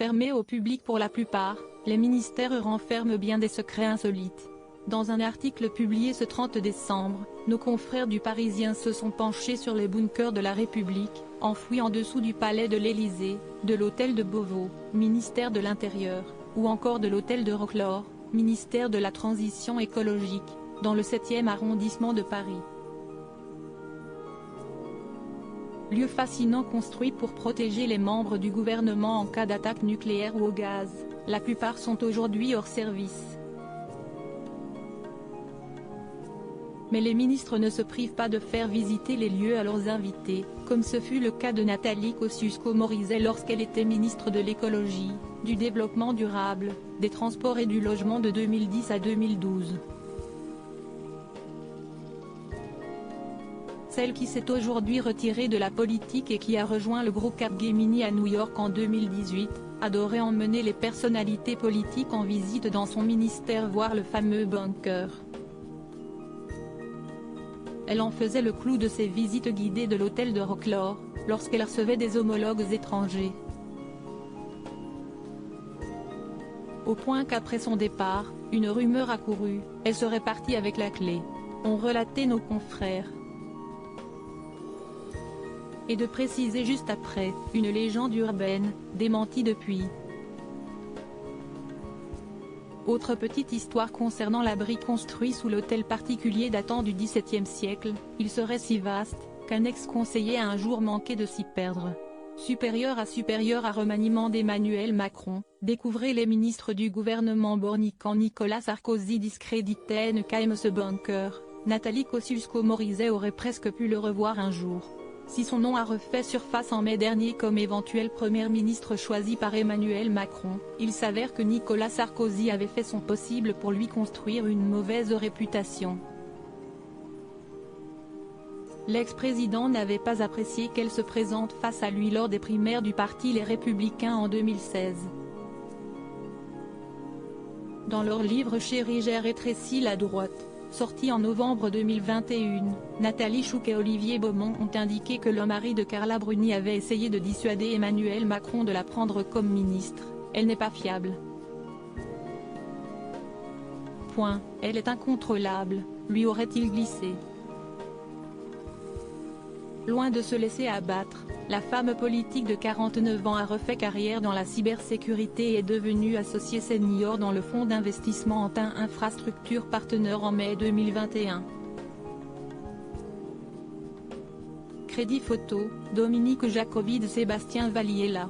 Fermés au public pour la plupart, les ministères renferment bien des secrets insolites. Dans un article publié ce 30 décembre, nos confrères du Parisien se sont penchés sur les bunkers de la République, enfouis en dessous du palais de l'Élysée, de l'hôtel de Beauvau, ministère de l'Intérieur, ou encore de l'hôtel de Roquelaure, ministère de la Transition écologique, dans le 7e arrondissement de Paris. Lieu fascinant construit pour protéger les membres du gouvernement en cas d'attaque nucléaire ou au gaz, la plupart sont aujourd'hui hors service. Mais les ministres ne se privent pas de faire visiter les lieux à leurs invités, comme ce fut le cas de Nathalie Kosciusko-Morizet lorsqu'elle était ministre de l'écologie, du développement durable, des transports et du logement de 2010 à 2012. Celle qui s'est aujourd'hui retirée de la politique et qui a rejoint le groupe Capgemini à New York en 2018, adorait emmener les personnalités politiques en visite dans son ministère voir le fameux bunker. Elle en faisait le clou de ses visites guidées de l'hôtel de Roquelaure, lorsqu'elle recevait des homologues étrangers. Au point qu'après son départ, une rumeur a couru, elle serait partie avec la clé. Ont relaté nos confrères. Et de préciser juste après, une légende urbaine, démentie depuis. Autre petite histoire concernant l'abri construit sous l'hôtel particulier datant du XVIIe siècle, il serait si vaste, qu'un ex-conseiller a un jour manqué de s'y perdre. Supérieur à remaniement d'Emmanuel Macron, découvrez les ministres du gouvernement borni quand Nicolas Sarkozy discréditait NKM ce bunker, Nathalie Kosciusko-Morizet aurait presque pu le revoir un jour. Si son nom a refait surface en mai dernier comme éventuel Premier ministre choisi par Emmanuel Macron, il s'avère que Nicolas Sarkozy avait fait son possible pour lui construire une mauvaise réputation. L'ex-président n'avait pas apprécié qu'elle se présente face à lui lors des primaires du parti Les Républicains en 2016. Dans leur livre Chérie j'ai rétréci la droite, sorti en novembre 2021, Nathalie Chouc et Olivier Beaumont ont indiqué que le mari de Carla Bruni avait essayé de dissuader Emmanuel Macron de la prendre comme ministre. Elle n'est pas fiable. Point, elle est incontrôlable, lui aurait-il glissé. Loin de se laisser abattre, la femme politique de 49 ans a refait carrière dans la cybersécurité et est devenue associée senior dans le fonds d'investissement Antin Infrastructure Partner en mai 2021. Crédit photo, Dominique Jacobi de Sébastien Valliella.